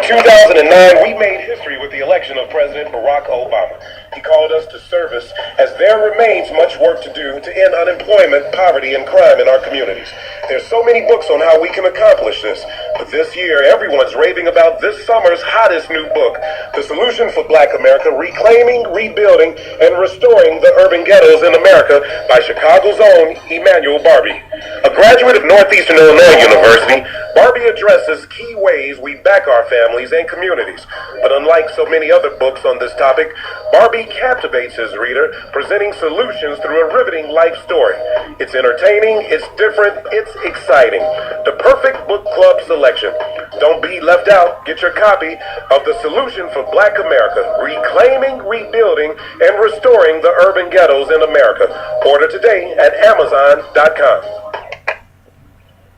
2009, we made history with the election of President Barack Obama. He called us to service as there remains much work to do to end unemployment, poverty, and crime in our communities. There's so many books on how we can accomplish this, but this year everyone's raving about this summer's hottest new book, The Solution for Black America, Reclaiming, Rebuilding, and Restoring the Urban Ghettos in America by Chicago's own Emmanuel. A graduate of Northeastern Illinois University, Barbie addresses key ways we back our families and communities. But unlike so many other books on this topic, Barbie captivates his reader, presenting solutions through a riveting life story. It's entertaining, it's different, it's exciting. The perfect book club selection. Don't be left out. Get your copy of The Solution for Black America, Reclaiming, Rebuilding, and Restoring the Urban Ghettos in America. Order today at Amazon.com.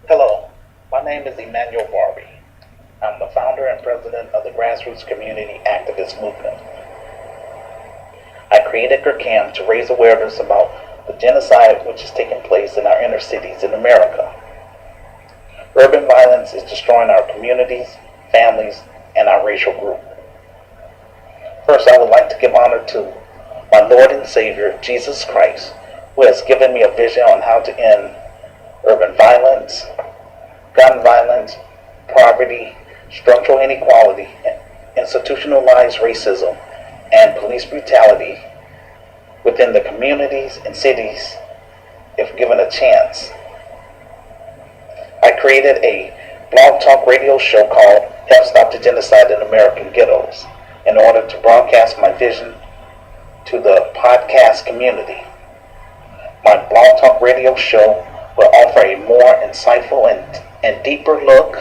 Hello, my name is Emmanuel Barbie. I'm the founder and president of the Grassroots Community Activist Movement. I created GRCAM to raise awareness about the genocide which is taking place in our inner cities in America. Urban violence is destroying our communities, families, and our racial group. First, I would like to give honor to my Lord and Savior, Jesus Christ, who has given me a vision on how to end urban violence, gun violence, poverty, structural inequality, institutionalized racism, and police brutality within the communities and cities if given a chance. I created a blog talk radio show called Help Stop the Genocide in American Ghettos in order to broadcast my vision to the podcast community. My blog talk radio show will offer a more insightful and deeper look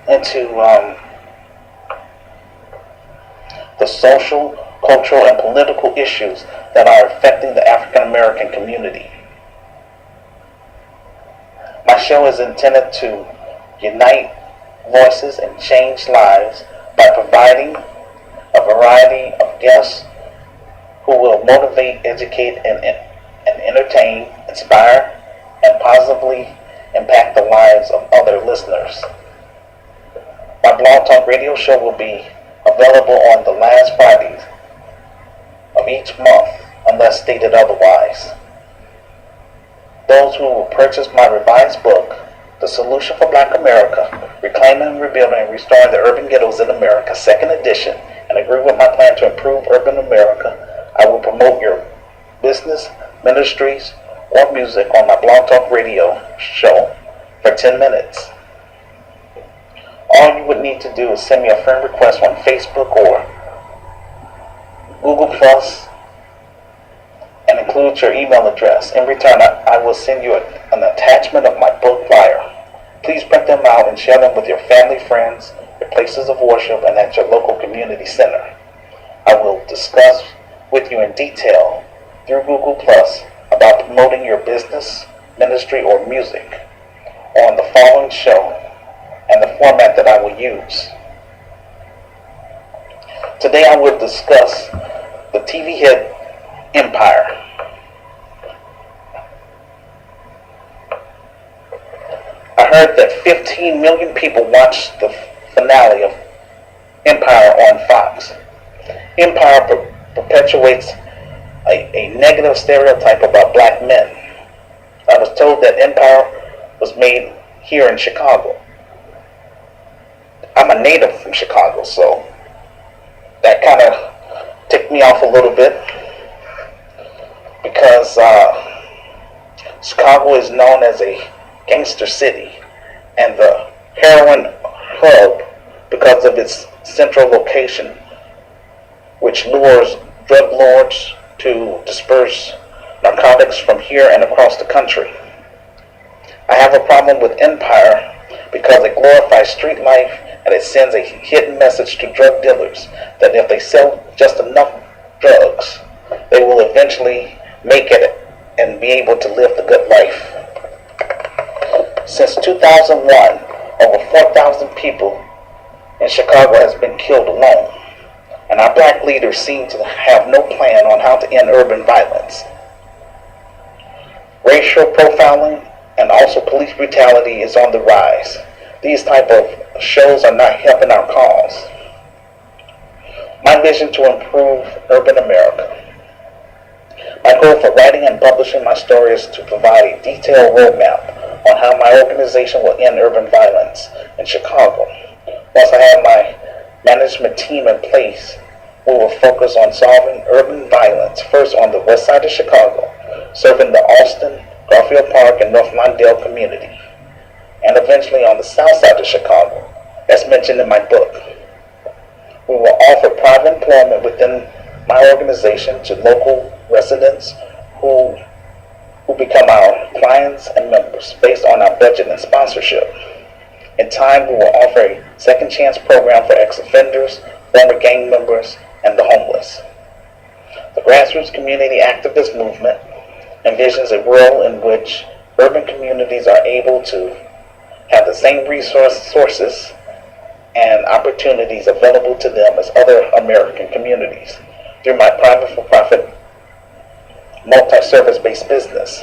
into the social, cultural, and political issues that are affecting the African American community. My show is intended to unite voices and change lives by providing a variety of guests who will motivate, educate, and entertain, inspire, and positively impact the lives of other listeners. My blog talk radio show will be available on the last Fridays of each month, unless stated otherwise. Those who will purchase my revised book, The Solution for Black America, Reclaiming, Rebuilding, and Restoring the Urban Ghettos in America, 2nd edition, and agree with my plan to improve urban America, I will promote your business, ministries, or music on my blog talk radio show for 10 minutes. All you would need to do is send me a friend request on Facebook or Google Plus and include your email address. In return, I will send you an attachment of my book flyer. Please print them out and share them with your family, friends, your places of worship, and at your local community center. I will discuss with you in detail through Google Plus about promoting your business, ministry, or music on the following show and the format that I will use. Today I will discuss the TV hit Empire. I heard that 15 million people watched the finale of Empire on Fox. Empire perpetuates a negative stereotype about black men. I was told that Empire was made here in Chicago. I'm a native from Chicago, so that kind of ticked me off a little bit because Chicago is known as a gangster city and the heroin hub because of its central location, which lures drug lords to disperse narcotics from here and across the country. I have a problem with Empire because it glorifies street life and it sends a hidden message to drug dealers that if they sell just enough drugs, they will eventually make it and be able to live the good life. Since 2001, over 4,000 people in Chicago has been killed alone, and our black leaders seem to have no plan on how to end urban violence. Racial profiling and also police brutality is on the rise. These type of shows are not helping our cause. My vision to improve urban America. My goal for writing and publishing my story is to provide a detailed roadmap on how my organization will end urban violence in Chicago. Once I have my management team in place, we will focus on solving urban violence first on the west side of Chicago, serving the Austin, Garfield Park, and North Mondale community, and eventually on the south side of Chicago, as mentioned in my book. We will offer private employment within my organization to local residents who become our clients and members based on our budget and sponsorship. In time, we will offer a second chance program for ex-offenders, former gang members, and the homeless. The grassroots community activist movement envisions a world in which urban communities are able to have the same resources and opportunities available to them as other American communities through my private for-profit multi-service-based business.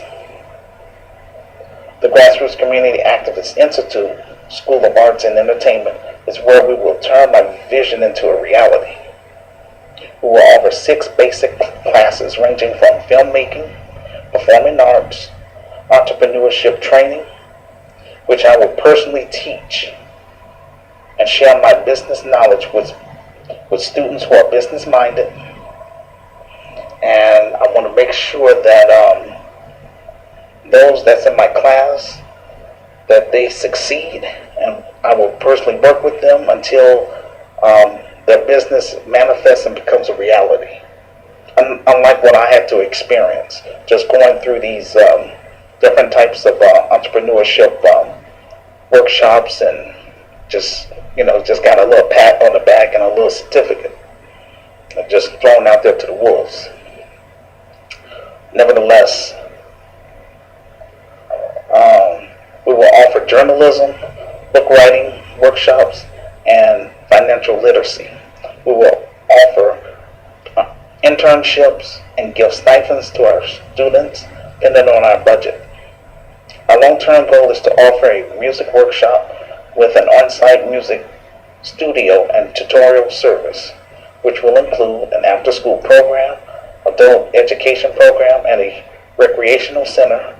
The Grassroots Community Activist Institute School of Arts and Entertainment is where we will turn my vision into a reality. We will offer 6 basic classes ranging from filmmaking, performing arts, entrepreneurship training, which I will personally teach and share my business knowledge with students who are business minded. And I want to make sure that those that's in my class, that they succeed, and I will personally work with them until their business manifests and becomes a reality. Unlike what I had to experience, just going through these different types of entrepreneurship workshops and just got a little pat on the back and a little certificate, just thrown out there to the wolves. Nevertheless, we will offer journalism, book writing workshops, and financial literacy. We will offer internships and give stipends to our students depending on our budget. Our long-term goal is to offer a music workshop with an on-site music studio and tutorial service, which will include an after-school program, adult education program, and a recreational center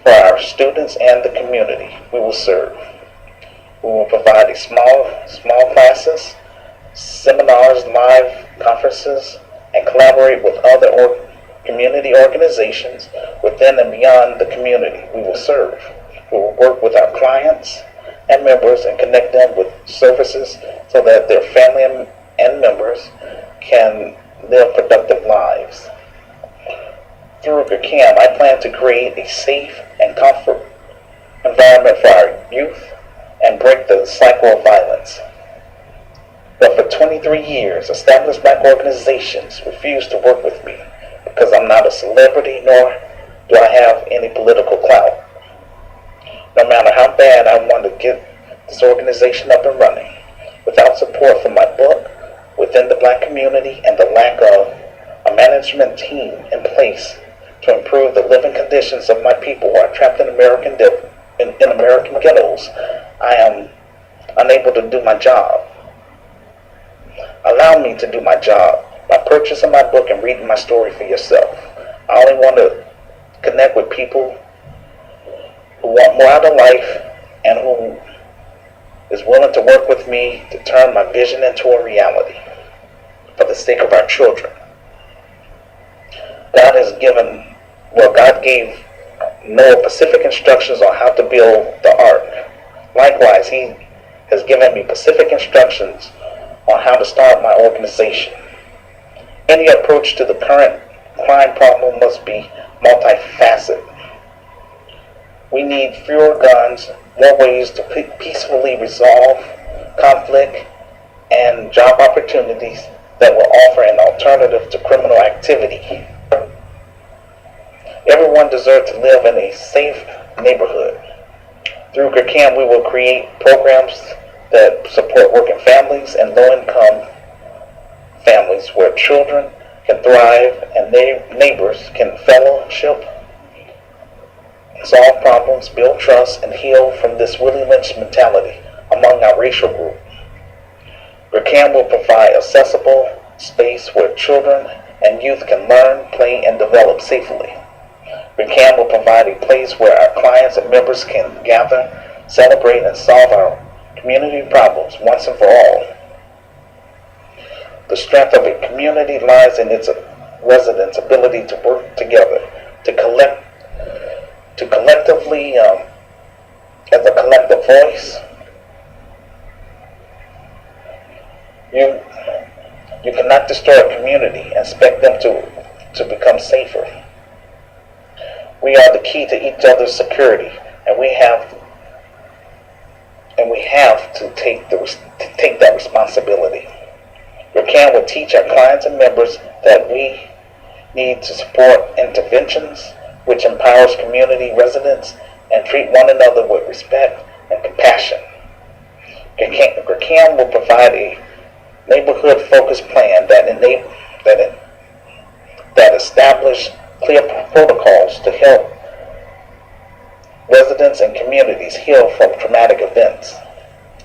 for our students and the community we will serve. We will provide a small classes, seminars, live conferences, and collaborate with other community organizations within and beyond the community we will serve. We will work with our clients and members and connect them with services so that their family and members can live productive lives. Through GCAM, I plan to create a safe and comfort environment for our youth and break the cycle of violence. But for 23 years, established black organizations refused to work with me because I'm not a celebrity, nor do I have any political clout. No matter how bad I want to get this organization up and running, without support from my book, within the black community, and the lack of a management team in place to improve the living conditions of my people who are trapped in American ghettos, I am unable to do my job. Allow me to do my job by purchasing my book and reading my story for yourself. I only want to connect with people who want more out of life and who is willing to work with me to turn my vision into a reality for the sake of our children. God gave Noah specific instructions on how to build the ark. Likewise, He has given me specific instructions on how to start my organization. Any approach to the current crime problem must be multifaceted. We need fewer guns, more ways to peacefully resolve conflict, and job opportunities that will offer an alternative to criminal activity. Everyone deserves to live in a safe neighborhood. Through GCAM, we will create programs that support working families and low-income families where children can thrive and neighbors can fellowship solve problems, build trust, and heal from this Willie Lynch mentality among our racial group. RCAM will provide accessible space where children and youth can learn, play, and develop safely. RCAM will provide a place where our clients and members can gather, celebrate, and solve our community problems once and for all. The strength of a community lies in its residents' ability to work together, to collectively, as a collective voice. You cannot destroy a community and expect them to become safer. We are the key to each other's security, and we have to take that responsibility. RCAM will teach our clients and members that we need to support interventions which empowers community residents and treat one another with respect and compassion. RCAM will provide a neighborhood-focused plan that establish clear protocols to help residents and communities heal from traumatic events.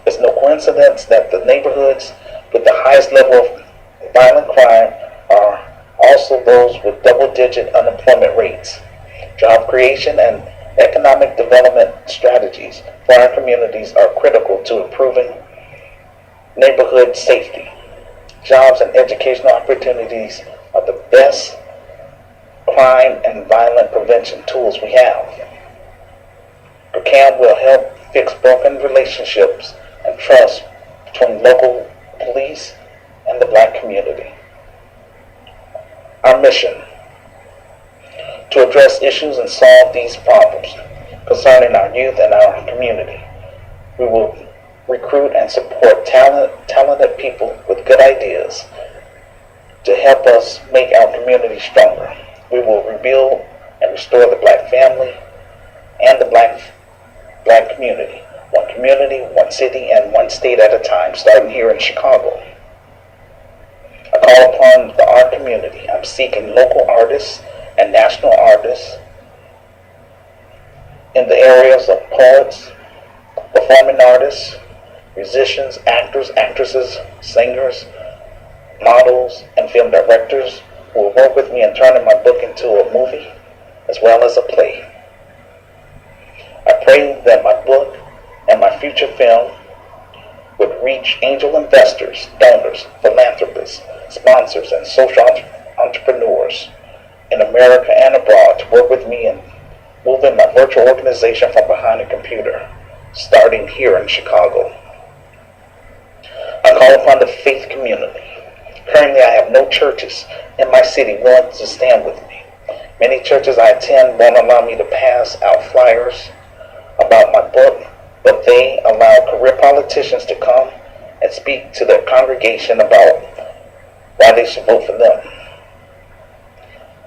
It's no coincidence that the neighborhoods with the highest level of violent crime are also those with double-digit unemployment rates. Job creation and economic development strategies for our communities are critical to improving neighborhood safety. Jobs and educational opportunities are the best crime and violent prevention tools we have. RCAM will help fix broken relationships and trust between local police and the Black community. Our mission: to address issues and solve these problems concerning our youth and our community. We will recruit and support talented people with good ideas to help us make our community stronger. We will rebuild and restore the Black family and the Black community, one city, and one state at a time, starting here in Chicago. I call upon the art community. I'm seeking local artists and national artists in the areas of poets, performing artists, musicians, actors, actresses, singers, models, and film directors who will work with me in turning my book into a movie as well as a play. I pray that my book and my future film would reach angel investors, donors, philanthropists, sponsors, and social entrepreneurs in America and abroad to work with me in moving my virtual organization from behind a computer, starting here in Chicago. I call upon the faith community. Currently, I have no churches in my city willing to stand with me. Many churches I attend won't allow me to pass out flyers about my book, but they allow career politicians to come and speak to their congregation about why they should vote for them.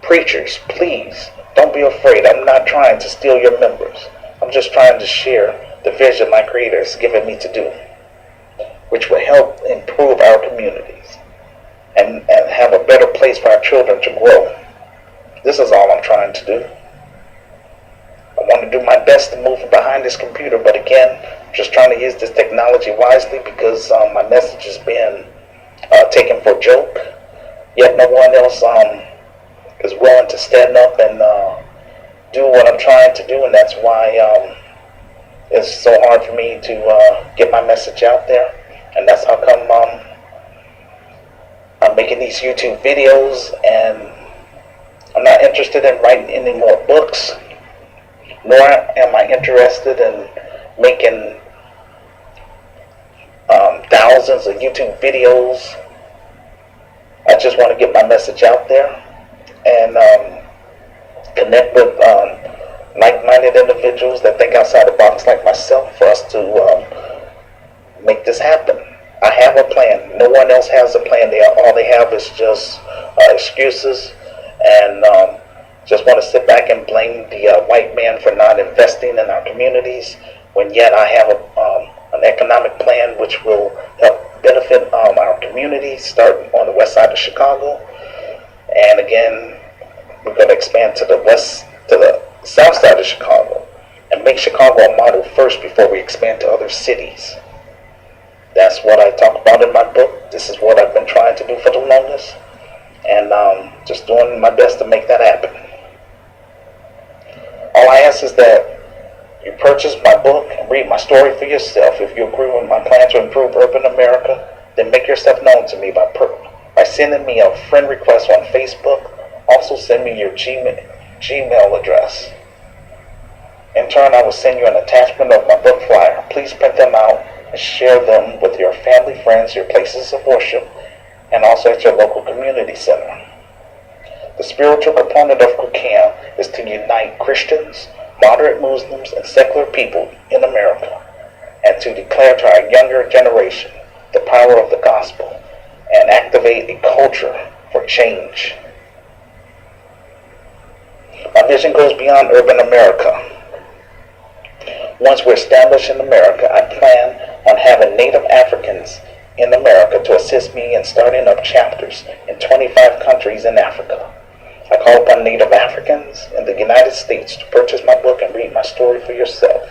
Preachers, please, don't be afraid. I'm not trying to steal your members. I'm just trying to share the vision my Creator has given me to do, which will help improve our communities and have a better place for our children to grow. This is all I'm trying to do. I want to do my best to move behind this computer, but again, I'm just trying to use this technology wisely because my message has been taken for a joke, yet no one else is willing to stand up and do what I'm trying to do, and that's why it's so hard for me to get my message out there, and that's how come I'm making these YouTube videos, and I'm not interested in writing any more books, nor am I interested in making thousands of YouTube videos. I just want to get my message out there and connect with like-minded individuals that think outside the box like myself for us to make this happen. I have a plan. No one else has a plan. All they have is just excuses and just want to sit back and blame the white man for not investing in our communities, when yet I have an economic plan which will help benefit our communities, starting on the west side of Chicago. And again, we're going to expand to the south side of Chicago. make Chicago a model first before we expand to other cities. That's what I talk about in my book. This is what I've been trying to do for the longest, and just doing my best to make that happen. All I ask is that you purchase my book and read my story for yourself. If you agree with my plan to improve urban America, then make yourself known to me by sending me a friend request on Facebook. Also send me your Gmail address. In turn, I will send you an attachment of my book flyer. Please print them out and share them with your family, friends, your places of worship, and also at your local community center. The spiritual component of Quickham is to unite Christians, moderate Muslims, and secular people in America, and to declare to our younger generation the power of the gospel and activate a culture for change. My vision goes beyond urban America. Once we're established in America, I plan on having Native Africans in America to assist me in starting up chapters in 25 countries in Africa. I call upon Native Africans in the United States to purchase my book and read my story for yourself.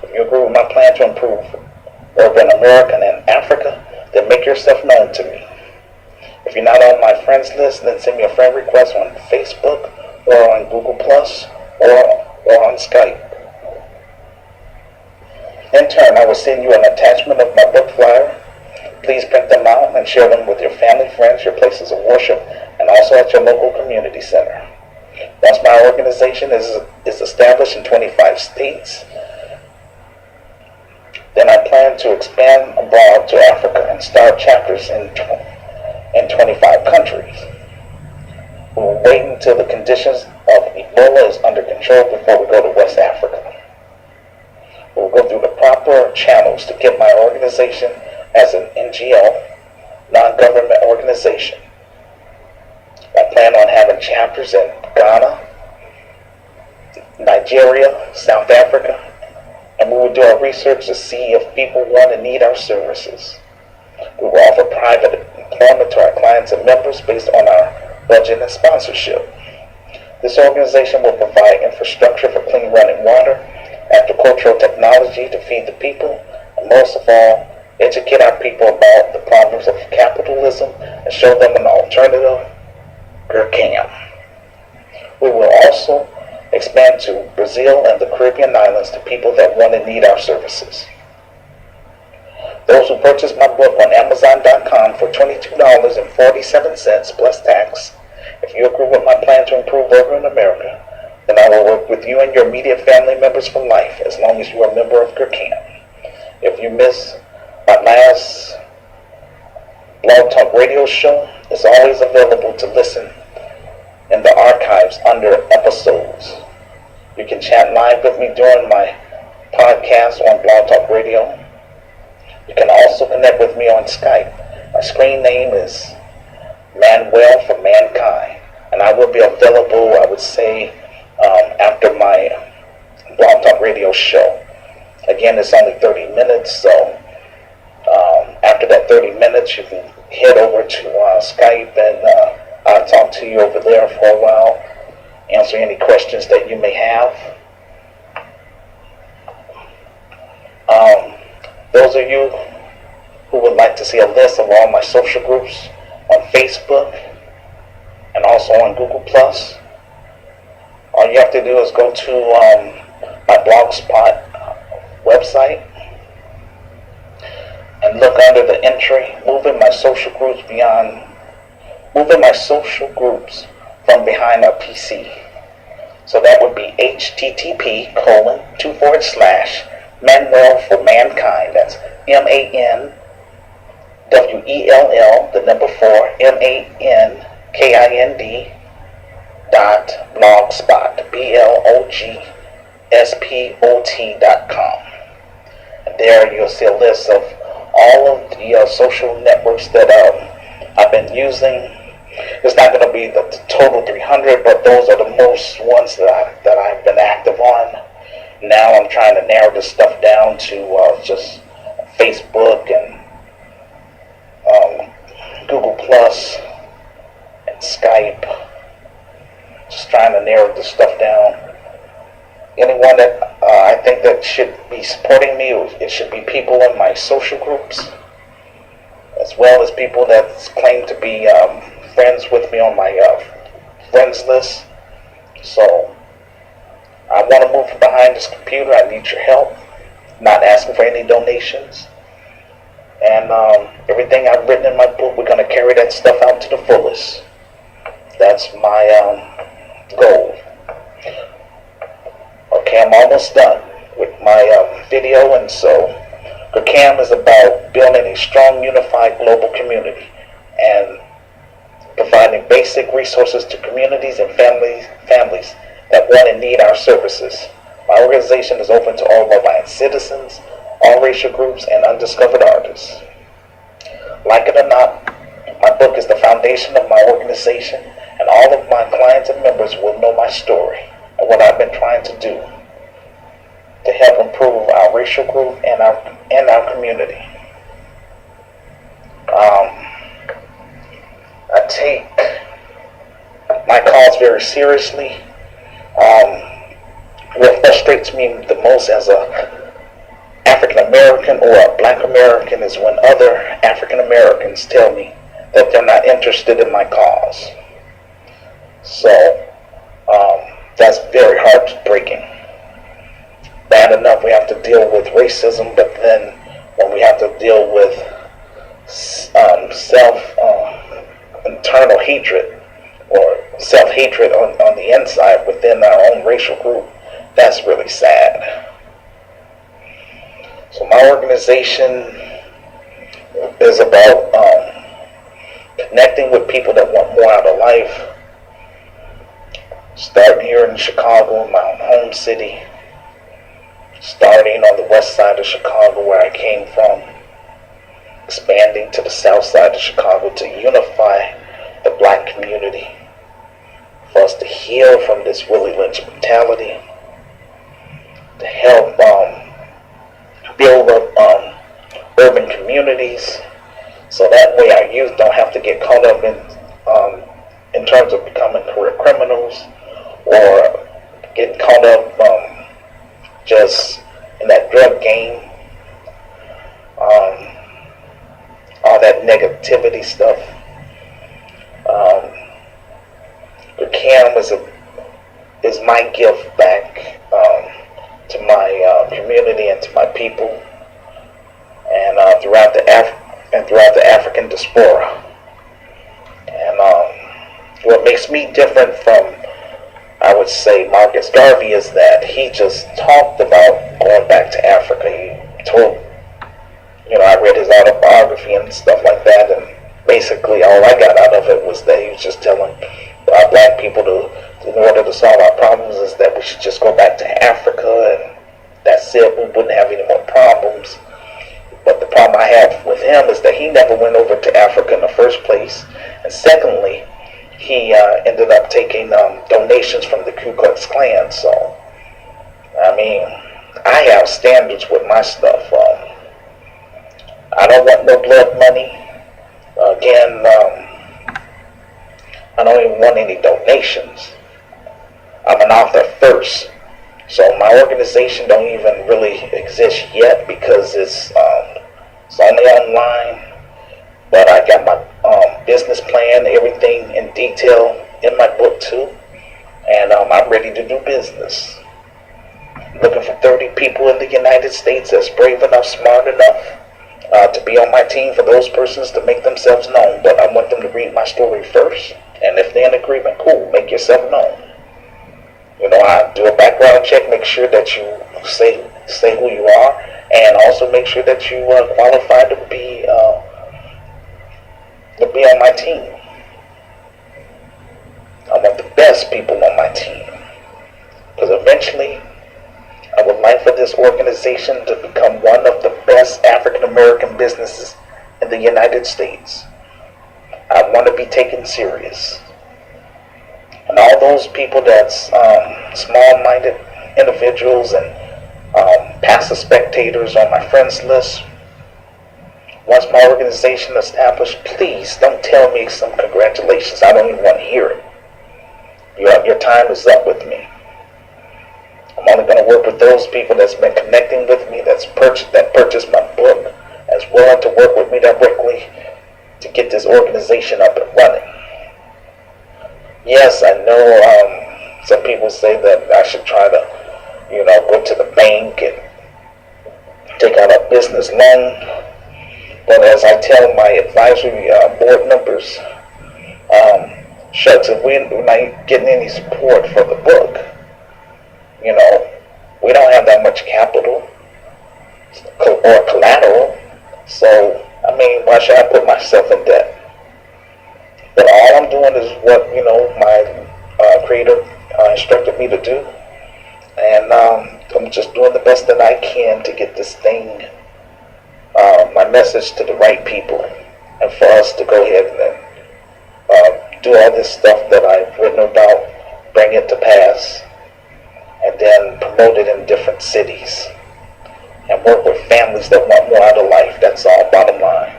If you agree with my plan to improve urban America and Africa, then make yourself known to me. If you're not on my friends list, then send me a friend request on Facebook or on Google Plus or on Skype. In turn, I will send you an attachment of my book flyer. Please print them out and share them with your family, friends, your places of worship, and also at your local community center. Once my organization is established in 25 states, then I plan to expand abroad to Africa and start chapters in 25 countries. We will wait until the conditions of Ebola is under control before we go to West Africa. We will go through the proper channels to get my organization as an NGO, non-government organization. I plan on having chapters in Ghana, Nigeria, South Africa, and we will do our research to see if people want and need our services. We will offer private employment to our clients and members based on our budget and sponsorship. This organization will provide infrastructure for clean running water, agricultural technology to feed the people, and most of all, educate our people about the problems of capitalism and show them an alternative, Quickham. We will also expand to Brazil and the Caribbean islands to people that want and need our services. Those who purchase my book on Amazon.com for $22.47 plus tax, if you agree with my plan to improve urban America, then I will work with you and your immediate family members for life as long as you are a member of Quickham. If you miss my last Blog Talk Radio show, it's always available to listen in the archives under episodes. You can chat live with me during my podcast on Blog Talk Radio. You can also connect with me on Skype. My screen name is Emmanuel for Mankind, and I will be available, I would say, after my Blog Talk Radio show. Again, it's only 30 minutes, so after that 30 minutes, you can head over to Skype, and I'll talk to you over there for a while, answer any questions that you may have. Those of you who would like to see a list of all my social groups on Facebook and also on Google Plus, all you have to do is go to my Blogspot website and look under the entry, moving my social groups from behind a PC. So that would be http://Manuel for Mankind. That's MANWELL, the number 4, MANKIND .blogspot, BLOGSPOT.com. And there you'll see a list of all of the social networks that I've been using. It's not going to be the total 300, but those are the most ones that I've been active on. Now I'm trying to narrow this stuff down to just Facebook and Google Plus and Skype. Just trying to narrow this stuff down. Anyone that I think that should be supporting me, it should be people in my social groups, as well as people that claim to be friends with me on my friends list. So I want to move from behind this computer. I need your help. Not asking for any donations. And everything I've written in my book, we're going to carry that stuff out to the fullest. That's my goal. Okay, I'm almost done with my video, and so GCAM is about building a strong, unified global community and providing basic resources to communities and families that want and need our services. My organization is open to all Love citizens, all racial groups, and undiscovered artists. Like it or not, my book is the foundation of my organization, and all of my clients and members will know my story and what I've been trying to do to help improve our racial group and our community. I take my cause very seriously. What frustrates me the most as a African American or a Black American is when other African Americans tell me that they're not interested in my cause. So that's very heartbreaking. Bad enough we have to deal with racism, but then when we have to deal with internal hatred or self-hatred on the inside within our own racial group, that's really sad. So my organization is about connecting with people that want more out of life. Starting here in Chicago, my home city. Starting on the west side of Chicago where I came from. Expanding to the south side of Chicago to unify the Black community. For us to heal from this Willie Lynch mentality. To help build up urban communities, so that way our youth don't have to get caught up in terms of becoming career criminals or getting caught up just in that drug game, all that negativity stuff. The CAM is my gift back to my community and to my people, and throughout the African diaspora. And what makes me different from, I would say, Marcus Garvey is that he just talked about going back to Africa. He told, I read his autobiography and stuff like that, and basically all I got out of it was that he was just telling Black people in order to solve our problems is that we should just go back to Africa, and that's it, we wouldn't have any more problems. But the problem I have with him is that he never went over to Africa in the first place, and secondly, he ended up taking donations from the Ku Klux Klan. So, I mean, I have standards with my stuff. I don't want no blood money. Again, I don't even want any donations. I'm an author first. So my organization don't even really exist yet because it's only online. But I got my business plan, everything in detail in my book too. And I'm ready to do business. Looking for 30 people in the United States that's brave enough, smart enough to be on my team, for those persons to make themselves known. But I want them to read my story first. And if they're in agreement, cool, make yourself known. I do a background check, make sure that you say who you are, and also make sure that you are qualified to be on my team. I want the best people on my team, because eventually I would like for this organization to become one of the best African American businesses in the United States. I want to be taken serious. And all those people that's small-minded individuals and passive spectators on my friends list, once my organization is established, please don't tell me some congratulations. I don't even want to hear it. Your time is up with me. I'm only going to work with those people that's been connecting with me, that purchased my book, that's willing to work with me directly to get this organization up and running. Yes, I know some people say that I should try to, go to the bank and take out a business loan. But as I tell my advisory board members, shucks, if we're not getting any support for the book, we don't have that much capital or collateral. So, why should I put myself in debt? But all I'm doing is what, my creator instructed me to do. And I'm just doing the best that I can to get this thing, my message to the right people. And for us to go ahead and do all this stuff that I've written about, bring it to pass, and then promote it in different cities. And work with families that want more out of life. That's all, bottom line.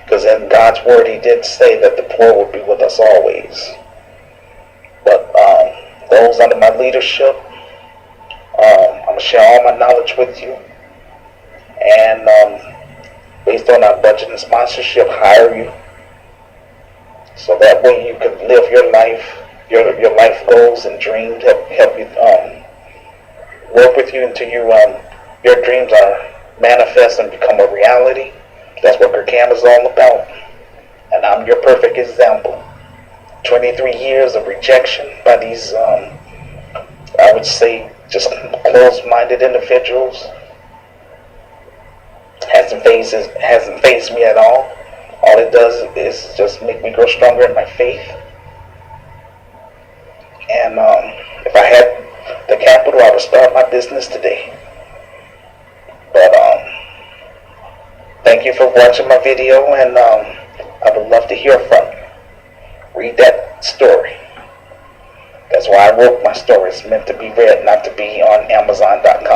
Because in God's word, he did say that the poor will be with us always. But those under my leadership, I'm going to share all my knowledge with you. And based on our budget and sponsorship, hire you. So that way you can live your life, your life goals and dreams, help you work with you until your dreams are manifest and become a reality. That's what Kirkam is all about. And I'm your perfect example. 23 years of rejection by these, I would say, just closed-minded individuals. Hasn't phased me at all. All it does is just make me grow stronger in my faith. And if I had the capital, I would start my business today. But thank you for watching my video, and I would love to hear from you. Read that story. That's why I wrote my story. It's meant to be read, not to be on Amazon.com.